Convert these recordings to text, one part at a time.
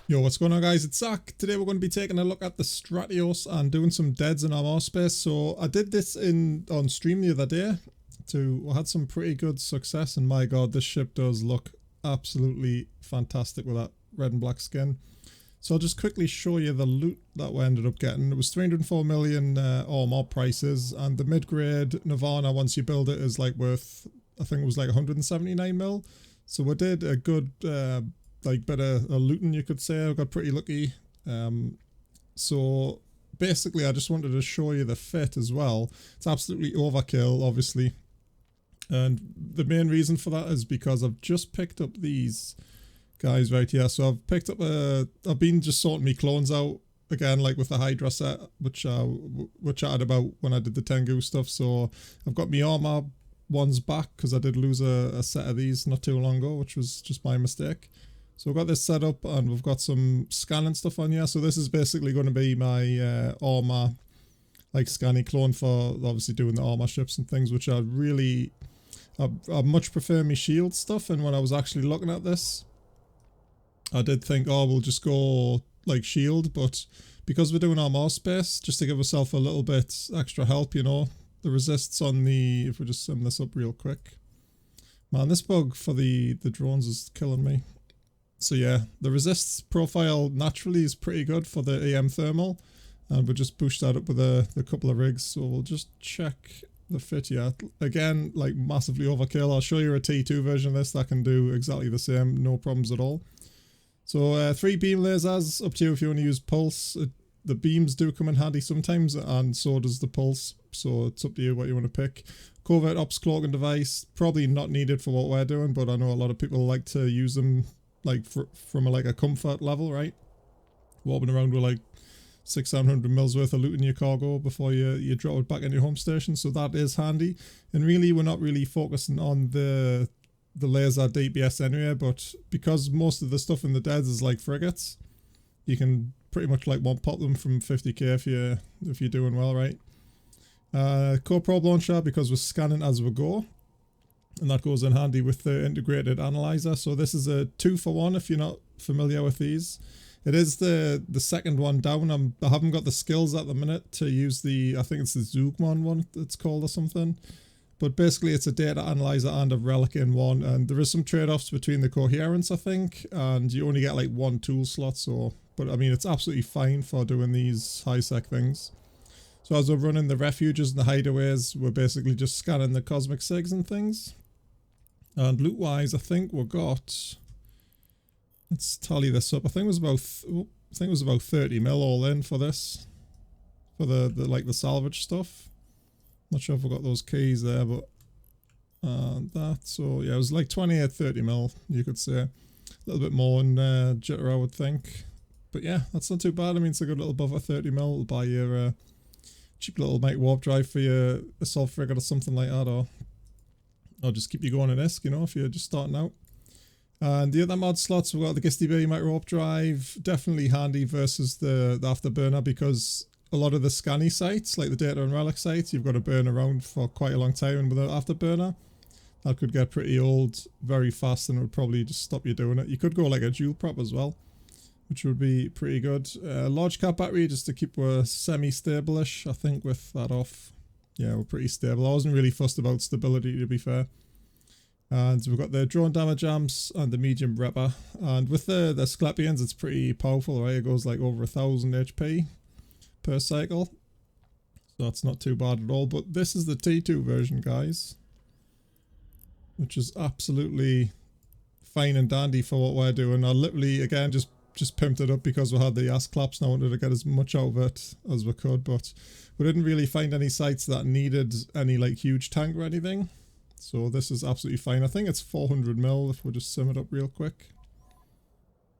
Yo, what's going on, guys? It's Zach. Today we're going to be taking a look at the Stratios and doing some deads in our mouse space. So I did this on stream the other day. I had some pretty good success, and my god, this ship does look absolutely fantastic with that red and black skin. So I'll just quickly show you the loot that we ended up getting. It was 304 million or more prices, and the mid-grade Nirvana, once you build it, is like worth, I think it was like 179 mil. So we did a good like bit of looting, you could say. I got pretty lucky. So basically I just wanted to show you the fit as well. It's absolutely overkill, obviously, and the main reason for that is because I've just picked up these guys right here. So I've picked up I've been just sorting me clones out again, like with the Hydra set, which I chatted about when I did the Tengu stuff. So I've got me armor ones back because I did lose a set of these not too long ago, which was just my mistake. So we've got this set up and we've got some scanning stuff on here. So this is basically going to be my armor, like scanning clone for obviously doing the armor ships and things, which I much prefer my shield stuff. And when I was actually looking at this, I did think, oh, we'll just go like shield, but because we're doing armor space, just to give ourselves a little bit extra help, you know, the resists on the, if we just sum this up real quick. Man, this bug for the drones is killing me. So yeah, the resists profile naturally is pretty good for the EM thermal, and we'll just push that up with a couple of rigs. So we'll just check the fit here. Again, like massively overkill. I'll show you a T2 version of this that can do exactly the same, no problems at all. So 3 beam lasers, up to you if you want to use pulse. The beams do come in handy sometimes, and so does the pulse. So it's up to you what you want to pick. Covert ops cloaking device, probably not needed for what we're doing, but I know a lot of people like to use them like from a comfort level, right? Warping around with like 600-700 mils worth of loot in your cargo before you drop it back in your home station. So that is handy. And really, we're not really focusing on the laser DPS anyway, but because most of the stuff in the deads is like frigates, you can pretty much like one pop them from 50k if you're doing well, right? Corpum launcher, because we're scanning as we go, and that goes in handy with the integrated analyzer. So this is a 2-for-1 if you're not familiar with these. It is the second one down. I haven't got the skills at the minute to use the, I think it's the zaqq one it's called or something. But basically it's a data analyzer and a relic in one, and there is some trade-offs between the coherence, I think, and you only get like 1 tool slot. So, but I mean, it's absolutely fine for doing these high-sec things. So as we're running the refuges and the hideaways, we're basically just scanning the cosmic sigs and things. And loot wise, I think we got, let's tally this up. I think it was about 30 mil all in for this, for the like the salvage stuff. Not sure if I got those keys there, but that. So yeah, it was like 28-30 mil, you could say. A little bit more in jitter, I would think. But yeah, that's not too bad. I mean, it's a good little buffer. 30 mil will buy your cheap little Microwarpdrive for your assault frigate or something like that, or just keep you going in ISK, you know, if you're just starting out. And the other mod slots, we've got the Gistum Microwarpdrive, definitely handy versus the afterburner, because a lot of the scanny sites, like the data and relic sites, you've got to burn around for quite a long time, and without afterburner, that could get pretty old very fast, and it would probably just stop you doing it. You could go like a dual prop as well, which would be pretty good. Large cap battery, just to keep us semi-stable-ish, I think, with that off. Yeah, we're pretty stable. I wasn't really fussed about stability, to be fair. And we've got the drone damage amps and the medium repper. And with the Asclepions, it's pretty powerful, right? It goes like over 1000 HP per cycle. So that's not too bad at all. But this is the T2 version, guys, which is absolutely fine and dandy for what we're doing. I literally, again, just pimped it up because we had the ass claps and I wanted to get as much out of it as we could, but we didn't really find any sites that needed any like huge tank or anything. So this is absolutely fine. I think it's 400 mil if we just sum it up real quick.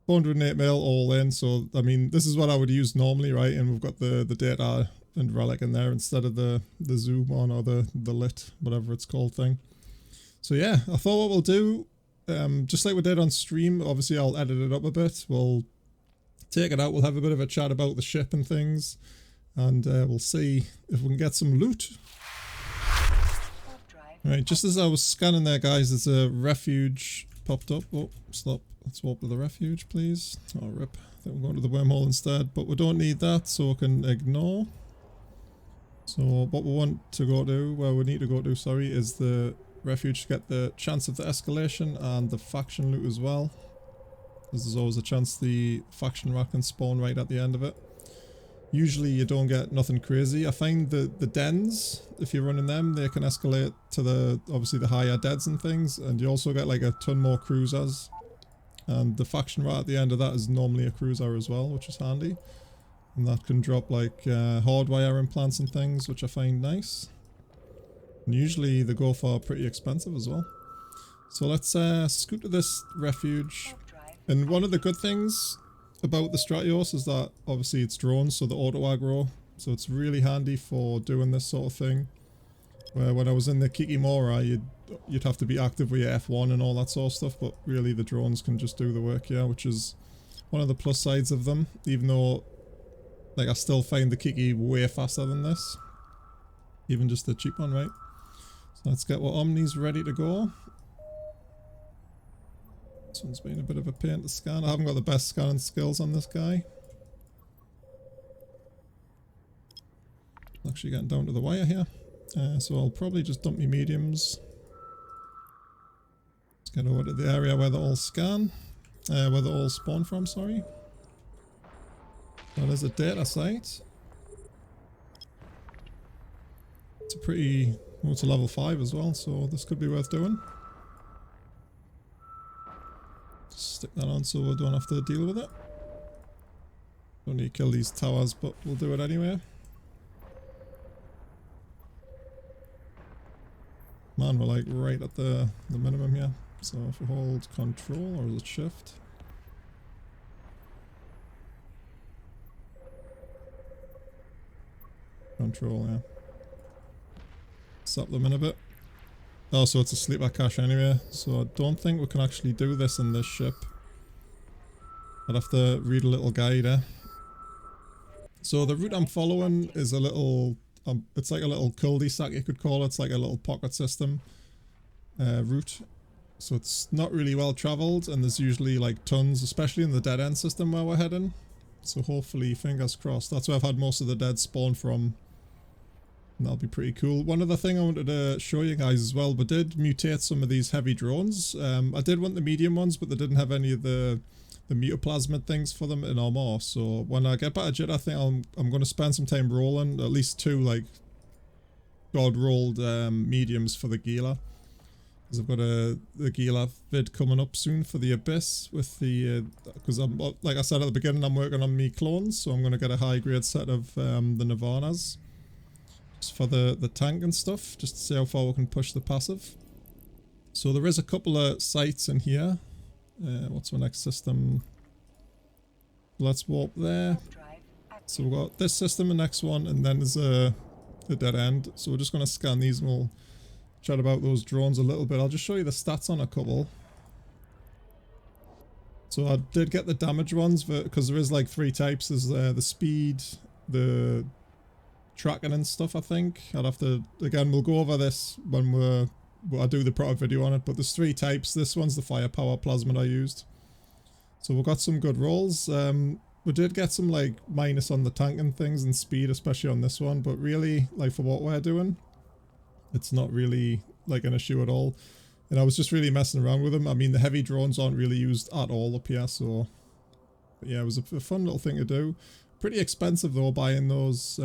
408 mil all in. So I mean, this is what I would use normally, right? And we've got the data and relic in there instead of the zoom on or the lit, whatever it's called thing. So yeah, I thought what we'll do, just like we did on stream, obviously I'll edit it up a bit. We'll take it out, we'll have a bit of a chat about the ship and things, and we'll see if we can get some loot. Right, just as I was scanning there, guys, there's a refuge popped up. Oh, stop. Let's warp to the refuge, please. Oh, rip. think we're going to the wormhole instead, but we don't need that, so we can ignore. So what we want to go to, where we need to go to, sorry, is the refuge to get the chance of the escalation and the faction loot as well. Because there's always a chance the faction rack can spawn right at the end of it. Usually you don't get nothing crazy. I find the dens, if you're running them, they can escalate to the, obviously the higher deads and things, and you also get like a ton more cruisers. And the faction right at the end of that is normally a cruiser as well, which is handy. And that can drop like hardwire implants and things, which I find nice. And usually they go for pretty expensive as well. So let's scoot to this refuge. And one of the good things about the Stratios is that obviously it's drones, so the auto aggro. So it's really handy for doing this sort of thing. Where when I was in the Kikimora, you'd have to be active with your F1 and all that sort of stuff, but really the drones can just do the work here, which is one of the plus sides of them, even though like I still find the Kiki way faster than this. Even just the cheap one, right? So let's get what Omni's ready to go. This one's been a bit of a pain to scan. I haven't got the best scanning skills on this guy. Actually getting down to the wire here. So I'll probably just dump my mediums. Let's get over to the area where they all scan. Where they all spawn from, sorry. That is a data site. It's a pretty... well, it's a level 5 as well, so this could be worth doing. Just stick that on so we don't have to deal with it. Don't need to kill these towers, but we'll do it anyway. Man, we're like right at the minimum here. So if we hold control, or is it shift? Control, yeah. Sap them in a bit. Oh, so it's a sleeper cache anyway, so I don't think we can actually do this in this ship. I'd have to read a little guide, eh? So the route I'm following is a little... it's like a little cul-de-sac, you could call it. It's like a little pocket system route. So it's not really well travelled, and there's usually like tons, especially in the dead end system where we're heading. So hopefully, fingers crossed. That's where I've had most of the dead spawn from. And that'll be pretty cool. One other thing I wanted to show you guys as well, we did mutate some of these heavy drones. I did want the medium ones, but they didn't have any of the mutaplasmid things for them in armor. So when I get back to Jit, I think I'm going to spend some time rolling at least 2 like god rolled mediums for the Gila. Because I've got the Gila vid coming up soon for the Abyss with the because I'm, like I said at the beginning, I'm working on me clones, so I'm going to get a high grade set of the Nirvanas just for the tank and stuff, just to see how far we can push the passive. So there is a couple of sites in here. What's our next system? Let's warp there. So we've got this system, the next one, and then there's a dead end. So we're just going to scan these and we'll chat about those drones a little bit. I'll just show you the stats on a couple. So I did get the damage ones because there is like 3 types. There's the speed, the tracking and stuff, I think. I'd have to, again, we'll go over this when I do the proper video on it, but there's 3 types. This one's the firepower plasmid I used. So we've got some good rolls. We did get some like minus on the tank and things and speed, especially on this one, but really, like for what we're doing, it's not really like an issue at all. And I was just really messing around with them. I mean, the heavy drones aren't really used at all up here, so... But yeah, it was a fun little thing to do. Pretty expensive though, buying those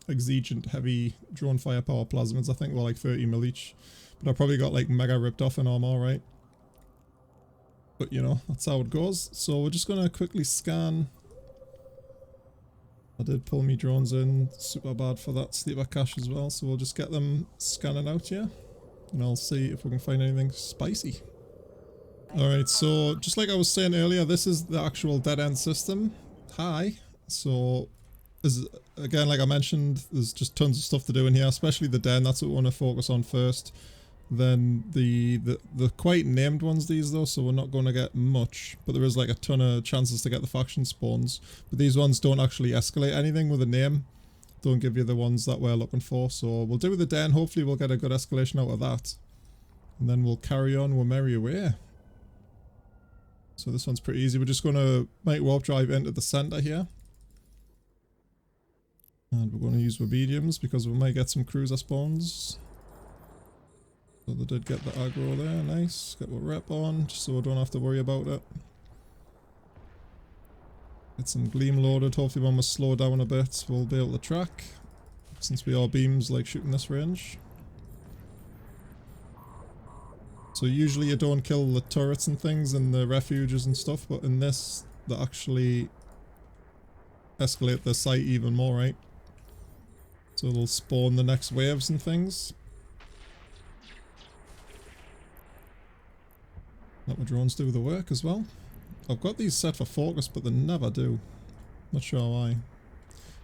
exigent heavy drone firepower plasmids. I think were like 30 mil each. But I probably got like mega ripped off in armor, right? But you know, that's how it goes. So we're just gonna quickly scan. I did pull me drones in, super bad for that sleeper cache as well, so we'll just get them scanning out here, and I'll see if we can find anything spicy. Alright, so just like I was saying earlier, this is the actual dead end system. Hi. So, again, like I mentioned, there's just tons of stuff to do in here, especially the den. That's what we want to focus on first. Then the quite named ones, these though, so we're not going to get much, but there is like a ton of chances to get the faction spawns. But these ones don't actually escalate anything with a name, don't give you the ones that we're looking for. So we'll do the den, hopefully we'll get a good escalation out of that, and then we'll carry on, we'll merry away. So this one's pretty easy. We're just going to Microwarpdrive into the center here. And we're going to use mediums because we might get some cruiser spawns. So they did get the aggro there, nice. Get what rep on, just so we don't have to worry about it. Get some gleam loaded, hopefully when we slow down a bit we'll be able to track. Since we are beams like shooting this range. So usually you don't kill the turrets and things and the refuges and stuff, but in this they actually escalate the site even more, right? So they'll spawn the next waves and things. Let my drones do the work as well. I've got these set for focus, but they never do. Not sure why.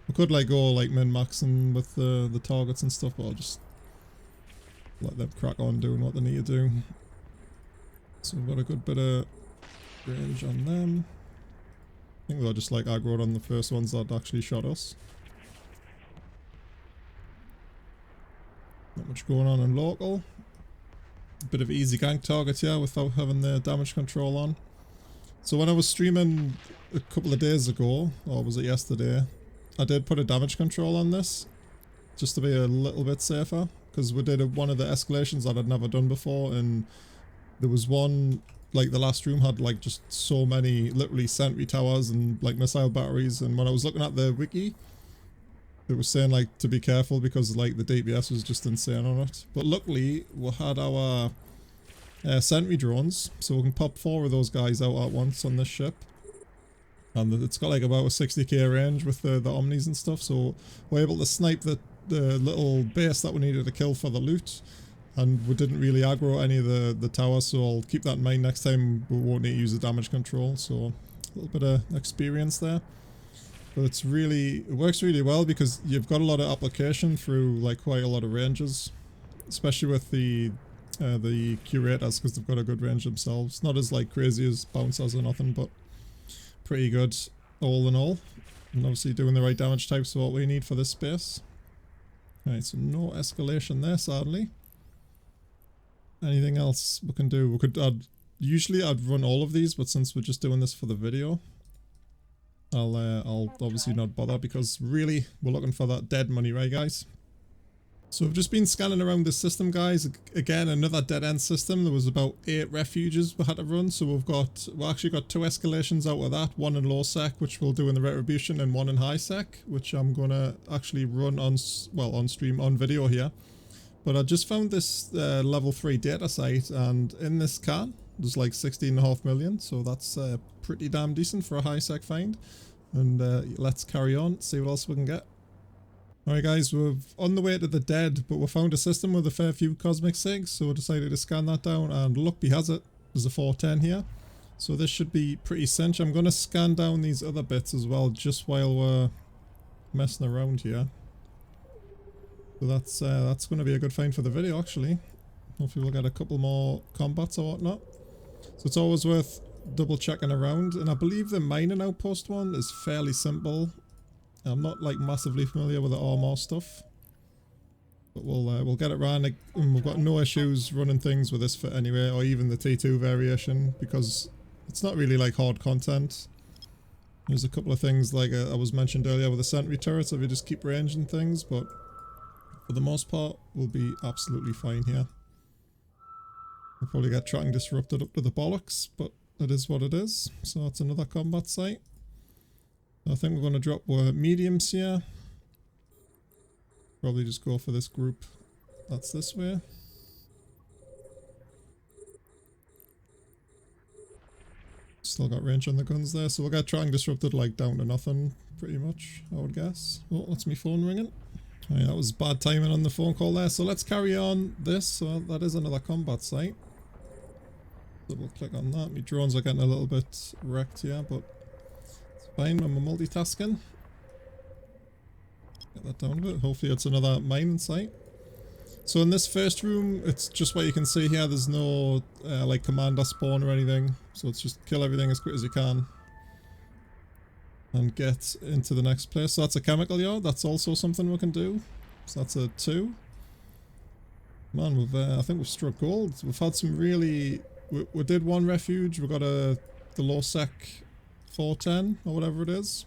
We could like go like min-maxing with the targets and stuff, but I'll just let them crack on doing what they need to do. So we've got a good bit of range on them. I think they'll just like aggroed on the first ones that actually shot us. Not much going on in local. A bit of easy gank target here without having the damage control on. So when I was streaming a couple of days ago, or was it yesterday, I did put a damage control on this. Just to be a little bit safer. Because we did one of the escalations that I'd never done before, and there was one, like the last room had like just so many literally sentry towers and like missile batteries, and when I was looking at the wiki, it was saying like to be careful because like the DPS was just insane on it. But luckily we had our sentry drones, so we can pop 4 of those guys out at once on this ship. And it's got like about a 60k range with the omnis and stuff, so we're able to snipe the little base that we needed to kill for the loot. And we didn't really aggro any of the towers, so I'll keep that in mind next time. We won't need to use the damage control, so a little bit of experience there. But it works really well because you've got a lot of application through like quite a lot of ranges. Especially with the curators, because they've got a good range themselves. Not as like crazy as bouncers or nothing, but pretty good all in all. And obviously doing the right damage types are what we need for this space. Right, so no escalation there sadly. Anything else we can do? Usually I'd run all of these, but since we're just doing this for the video, I'll obviously not bother because really we're looking for that dead money, right guys? So I've just been scanning around the system, guys. Again, another dead end system. There was about 8 refuges we had to run, so we actually got 2 escalations out of that. One in low sec, which we'll do in the retribution, and one in high sec, which I'm gonna actually run on stream, on video here. But I just found this level 3 data site, and in this can there's like 16.5 million, so that's pretty damn decent for a high sec find. And let's carry on, see what else we can get. Alright guys, we're on the way to the dead, but we found a system with a fair few cosmic sigs, so we decided to scan that down, and luck be has it, there's a 410 here. So this should be pretty cinch. I'm going to scan down these other bits as well, just while we're messing around here. So that's going to be a good find for the video actually. Hopefully we'll get a couple more combats or whatnot. So it's always worth double checking around, and I believe the mining outpost one is fairly simple. I'm not like massively familiar with the armor stuff, but we'll get it ran, and we've got no issues running things with this fit anyway, or even the T2 variation, because it's not really like hard content. There's a couple of things like I was mentioned earlier with the sentry turrets, if you just keep range and things, but for the most part we'll be absolutely fine here. We'll probably get tracking disrupted up to the bollocks, but it is what it is. So that's another combat site. I think we're going to drop mediums here. Probably just go for this group that's this way. Still got range on the guns there, so we'll get tracking disrupted like down to nothing pretty much, I would guess. Oh, that's my phone ringing. Oh, yeah, that was bad timing on the phone call there, so let's carry on this. So that is another combat site. Double click on that. My drones are getting a little bit wrecked here, but fine when we're multitasking. Get that down a bit. Hopefully it's another mining site. So in this first room, it's just what you can see here. There's no like commander spawn or anything. So it's just kill everything as quick as you can and get into the next place. So that's a chemical yard. That's also something we can do. So that's a 2. Man, I think we've struck gold. We've had some really... We did one refuge. We got a the low sec 410 or whatever it is.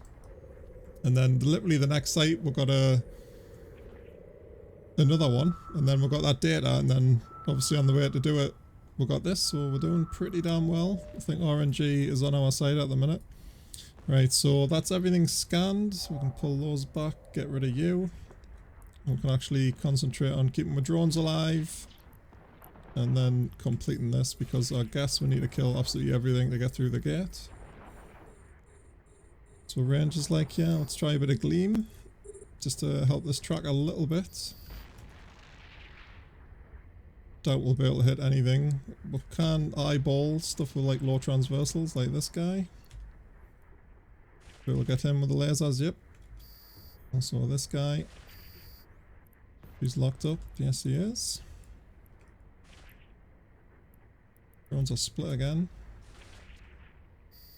And then literally the next site we've got another one, and then we've got that data, and then obviously on the way to do it we've got this, so we're doing pretty damn well. I think RNG is on our side at the minute. Right, so that's everything scanned. We can pull those back, get rid of you. We can actually concentrate on keeping my drones alive. And then completing this, because I guess we need to kill absolutely everything to get through the gate. So range is like, yeah, let's try a bit of gleam. Just to help this track a little bit. Doubt we'll be able to hit anything. We can eyeball stuff with like low transversals like this guy. We'll get him with the lasers, yep. Also this guy. He's locked up, yes he is. Drones are split again.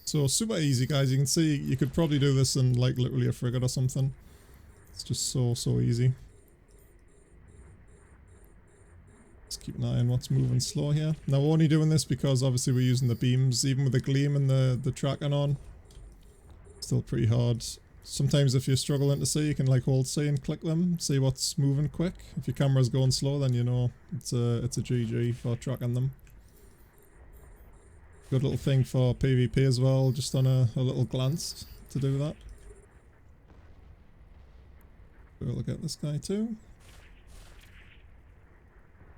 So super easy guys, you can see you could probably do this in like literally a frigate or something. It's just so easy. Let's keep an eye on what's moving slow here. Now we're only doing this because obviously we're using the beams, even with the gleam and the tracking on. Still pretty hard. Sometimes if you're struggling to see, you can like hold C and click them, see what's moving quick. If your camera's going slow, then you know it's a GG for tracking them. Good little thing for PvP as well, just on a little glance to do that. We'll get this guy too.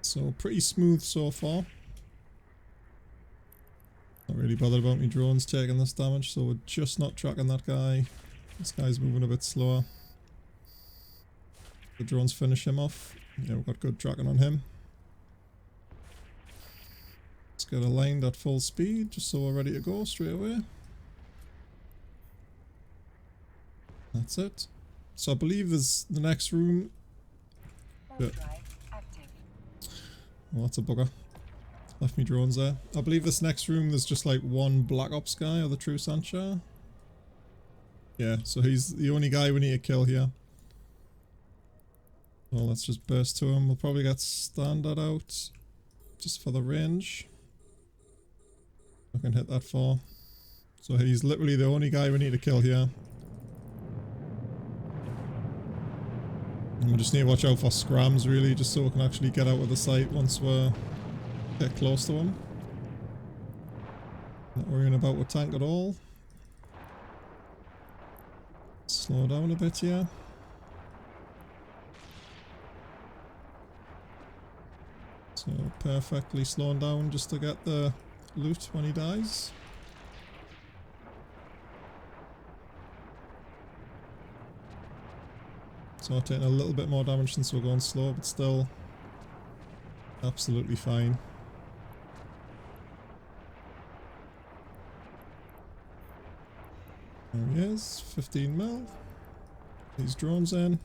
So pretty smooth so far. Not really bothered about me drones taking this damage, so we're just not tracking that guy. This guy's moving a bit slower. The drones finish him off. Yeah, we've got good tracking on him. Let's get aligned at full speed, just so we're ready to go straight away. That's it. So I believe there's the next room. Yeah. Oh, that's a bugger. Left me drones there. I believe this next room there's just like one Black Ops guy, or the true Sansha. Yeah, so he's the only guy we need to kill here. Well, let's just burst to him. We'll probably get standard out just for the range. I can hit that far. So he's literally the only guy we need to kill here. And we just need to watch out for scrams really, just so we can actually get out of the site once we're get close to him. Not worrying about our tank at all. Slow down a bit here. So perfectly slowing down just to get the loot when he dies. So I'm taking a little bit more damage since we're going slow, but still absolutely fine. There he is, 15 mil. These drones in.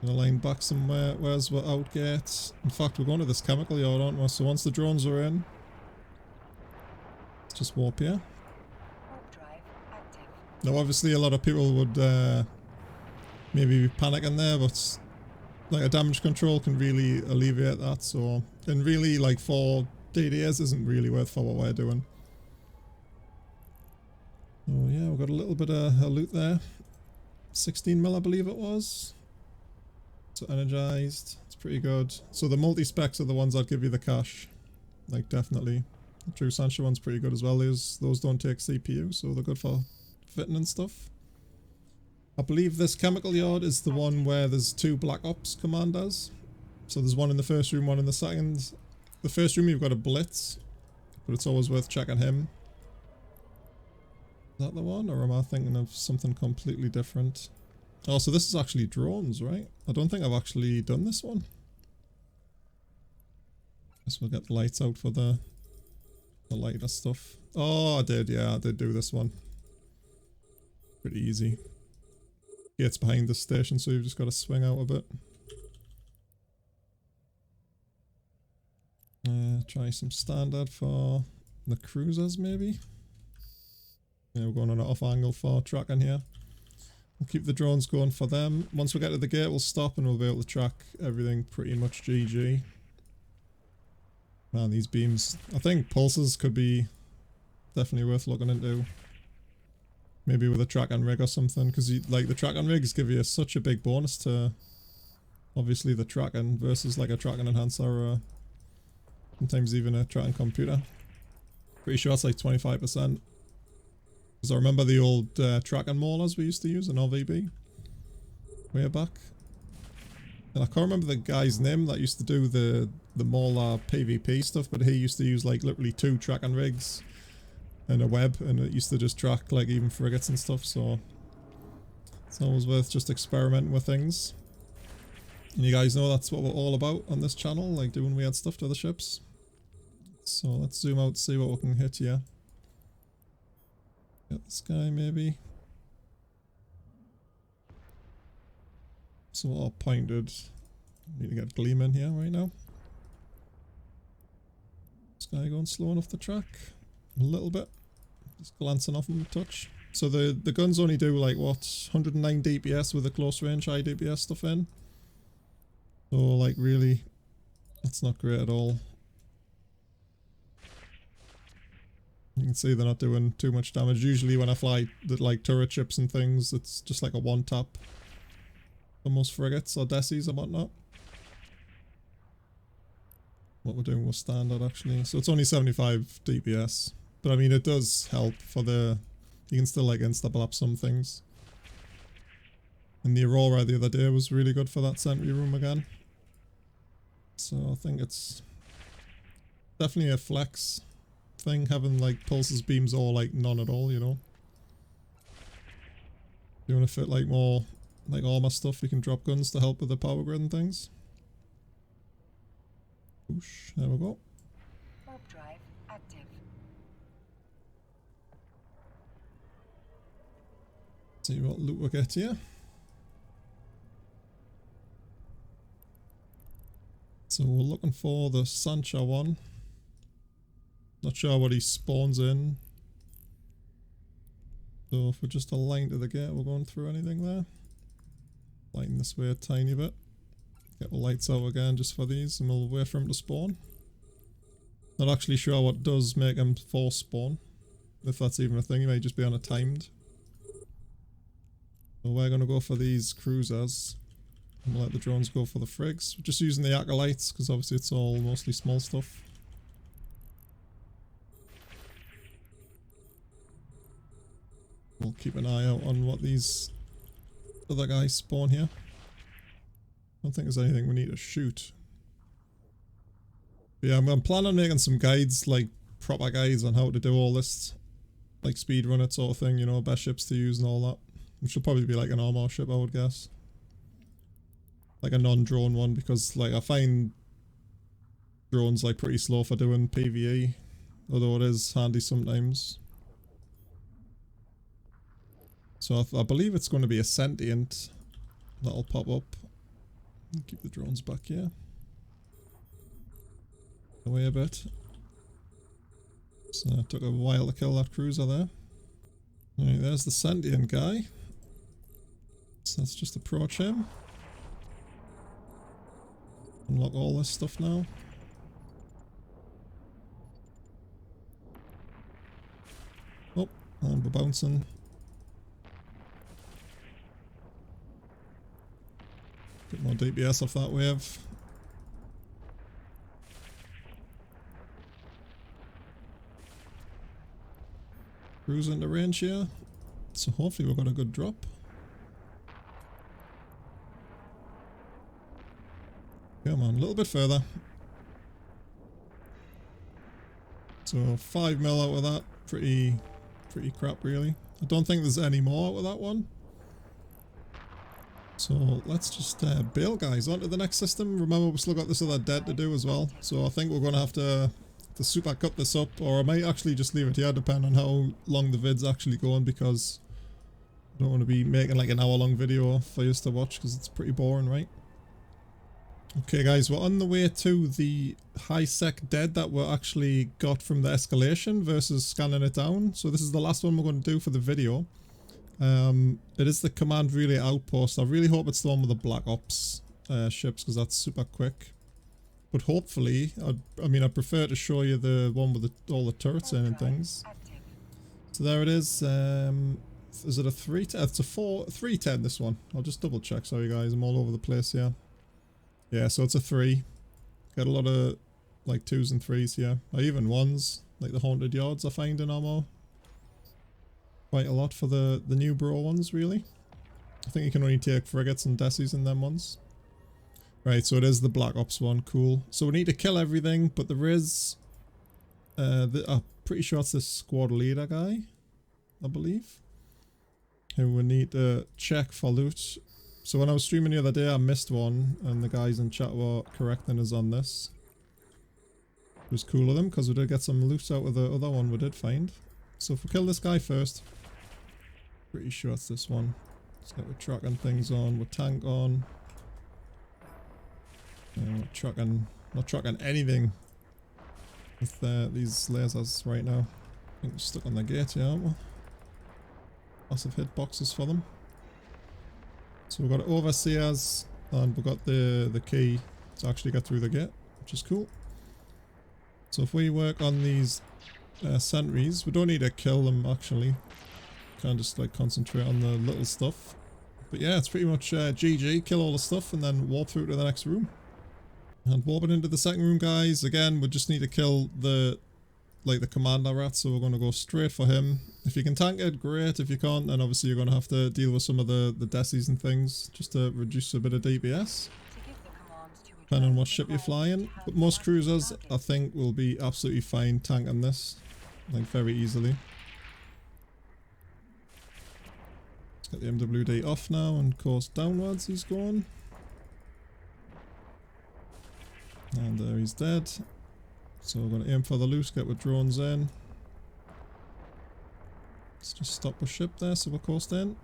Gonna line back somewhere. Where's we're out gate? In fact, we're going to this chemical yard, aren't we? So once the drones are in, let's just warp here. Now obviously a lot of people would maybe be panicking there, but like a damage control can really alleviate that. So, and really like for DDS isn't really worth for what we're doing. Oh yeah, we've got a little bit of loot there. 16 mil I believe it was. So energized, it's pretty good. So the multi-specs are the ones that give you the cash. Like definitely. The True Sansha one's pretty good as well. Those don't take CPU, so they're good for fitting and stuff. I believe this chemical yard is the one where there's two Black Ops commanders. So there's one in the first room, one in the second. The first room you've got a Blitz, but it's always worth checking him. Is that the one, or am I thinking of something completely different? Oh, so this is actually drones, right? I don't think I've actually done this one. Guess we'll get the lights out for the lighter stuff. Oh, I did, yeah, I did do this one. Pretty easy. Gate's behind the station, so you've just got to swing out a bit. Try some standard for the cruisers, maybe. Yeah, we're going on an off angle for tracking here. We'll keep the drones going for them. Once we get to the gate, we'll stop and we'll be able to track everything pretty much GG. Man, these beams. I think pulses could be definitely worth looking into. Maybe with a track and rig or something, because like the track and rigs give you such a big bonus to obviously the tracking versus like a tracking enhancer or sometimes even a tracking computer. Pretty sure it's like 25%. Because I remember the old tracking maulers we used to use in RVB way back. And I can't remember the guy's name that used to do the mauler PvP stuff, but he used to use like literally 2 tracking rigs and a web, and it used to just track like even frigates and stuff, so it's always worth just experimenting with things. And you guys know that's what we're all about on this channel, like doing weird stuff to the ships. So let's zoom out, see what we can hit here. Get this guy maybe. So all pointed. Need to get Gleam in here right now. This guy going slow enough to track. A little bit. Just glancing off him a touch. So the guns only do like what, 109 DPS with the close range high DPS stuff in. So like really, that's not great at all. You can see they're not doing too much damage. Usually when I fly the like turret ships and things, it's just like a one tap for most frigates or desis and whatnot. What we're doing was standard actually. So it's only 75 DPS. But I mean it does help for the... You can still like insta-blap some things. And the Aurora the other day was really good for that sentry room again. So I think it's definitely a flex thing, having like pulses, beams, or like none at all, you know. If you want to fit like more like armor stuff, you can drop guns to help with the power grid and things. Whoosh, there we go. Warpdrive active. See what loot we get here. So we're looking for the Sansha one. Not sure what he spawns in. So if we're just aligned to the gate, we're going through anything there. Lighten this way a tiny bit. Get the lights out again just for these and we'll wait for him to spawn. Not actually sure what does make him force spawn. If that's even a thing, he may just be on a timed. So we're going to go for these cruisers. And we'll let the drones go for the frigs. We're just using the acolytes because obviously it's all mostly small stuff. We'll keep an eye out on what these other guys spawn here. I don't think there's anything we need to shoot. But yeah, I'm planning on making some guides, like proper guides on how to do all this, like speedrun it sort of thing, you know, best ships to use and all that. Which will probably be like an armor ship, I would guess. Like a non-drone one, because like I find drones like pretty slow for doing PvE, although it is handy sometimes. So I believe it's going to be a Sentient that'll pop up. Keep the drones back here. Away a bit. So it took a while to kill that cruiser there. Alright, there's the Sentient guy. So let's just approach him. Unlock all this stuff now. Oh, and we're bouncing. Get more DPS off that wave. Cruise into range here. So hopefully we've got a good drop. Come on, a little bit further. So 5 mil out of that. Pretty crap really. I don't think there's any more out of that one. So let's just bail guys onto the next system. Remember we've still got this other DED to do as well. So I think we're going to have to super cut this up, or I might actually just leave it here depending on how long the vid's actually going, because I don't want to be making like an hour-long video for you to watch because it's pretty boring, right? Okay guys, we're on the way to the high sec DED that we actually got from the Escalation versus scanning it down. So this is the last one we're going to do for the video. It is the command relay outpost. I really hope it's the one with the Black Ops ships because that's super quick. But hopefully, I mean, I prefer to show you the one with all the turrets in and things. So there it is. Is it a 310? It's a 310 this one. I'll just double check. Sorry guys, I'm all over the place here. Yeah, so it's a 3. Got a lot of like 2s and 3s here. Or even 1s. Like the Haunted Yards I find in ammo. Quite a lot for the new bro ones really. I think you can only take frigates and desis in them ones. Right, so it is the Black Ops one. Cool. So we need to kill everything, but there is... I'm pretty sure it's this squad leader guy, I believe, who we need to check for loot. So when I was streaming the other day I missed one, and the guys in chat were correcting us on this. It was cool of them because we did get some loot out of the other one we did find. So if we kill this guy first, pretty sure it's this one. Let's get we're tracking things on, we're tank on. We're tracking, not tracking anything with these lasers right now. I think we're stuck on the gate here, aren't we? Massive hit boxes for them. So we've got overseers and we've got the key to actually get through the gate, which is cool. So if we work on these sentries, we don't need to kill them actually. Kind of just like concentrate on the little stuff. But yeah, it's pretty much GG, kill all the stuff and then warp through to the next room. And warping into the second room, guys, again, we just need to kill the commander rat, so we're going to go straight for him. If you can tank it, great. If you can't, then obviously you're going to have to deal with some of the desis and things, just to reduce a bit of DPS. Depending on what ship you're flying. But most cruisers, I think, will be absolutely fine tanking this, like very easily. Let's get the MWD off now and course downwards he's going. And there he's dead. So we're going to aim for the loose, get with drones in. Let's just stop the ship there so we're coursed in.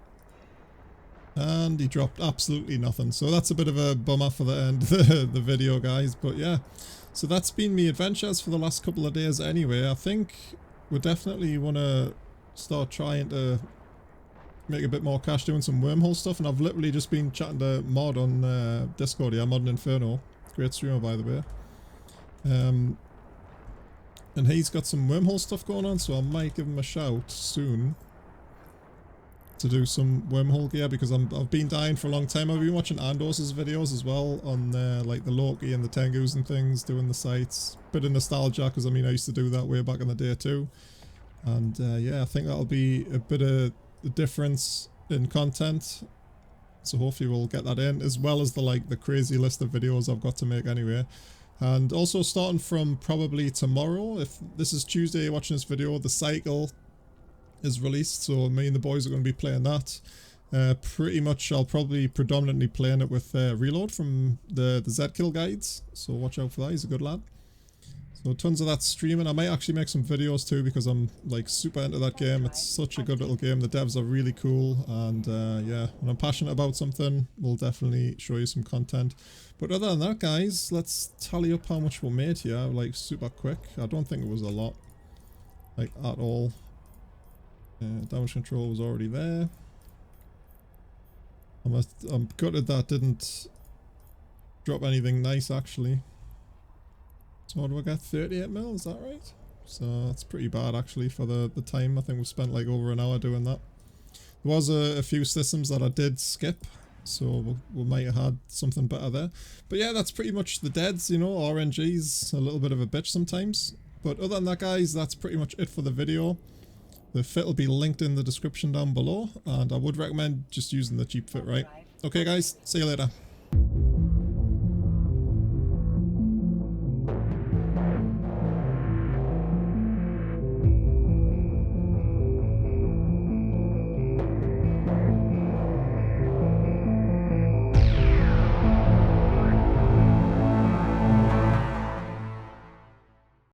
And he dropped absolutely nothing. So that's a bit of a bummer for the end of the video, guys. But yeah, so that's been me adventures for the last couple of days anyway. I think we definitely want to start trying to make a bit more cash doing some wormhole stuff. And I've literally just been chatting to Mod on Discord here, Mod Inferno. Great streamer, by the way. And he's got some wormhole stuff going on, so I might give him a shout soon to do some wormhole gear, because I've been dying for a long time. I've been watching Andos's videos as well on like the Loki and the Tengus and things, doing the sites. Bit of nostalgia, because I mean I used to do that way back in the day too. And yeah, I think that'll be a bit of a difference in content. So hopefully we'll get that in, as well as the crazy list of videos I've got to make anyway. And also starting from probably tomorrow, if this is Tuesday you're watching this video, the cycle is released, so me and the boys are going to be playing that. Pretty much I'll probably predominantly playing it with Reload from the zqq guides, so watch out for that, he's a good lad. So tons of that streaming. I might actually make some videos too, because I'm like super into that game. It's such a good little game. The devs are really cool, and yeah, when I'm passionate about something, we'll definitely show you some content. But other than that, guys, let's tally up how much we made here, like super quick. I don't think it was a lot, like at all. Damage control was already there. I'm gutted that didn't drop anything nice actually. So what do I get? 38 mil, is that right? So that's pretty bad actually for the time. I think we've spent like over an hour doing that. There was a few systems that I did skip, so we might have had something better there. But yeah, that's pretty much the deads, you know. RNG's a little bit of a bitch sometimes. But other than that, guys, that's pretty much it for the video. The fit will be linked in the description down below, and I would recommend just using the cheap fit, right? Okay guys, see you later.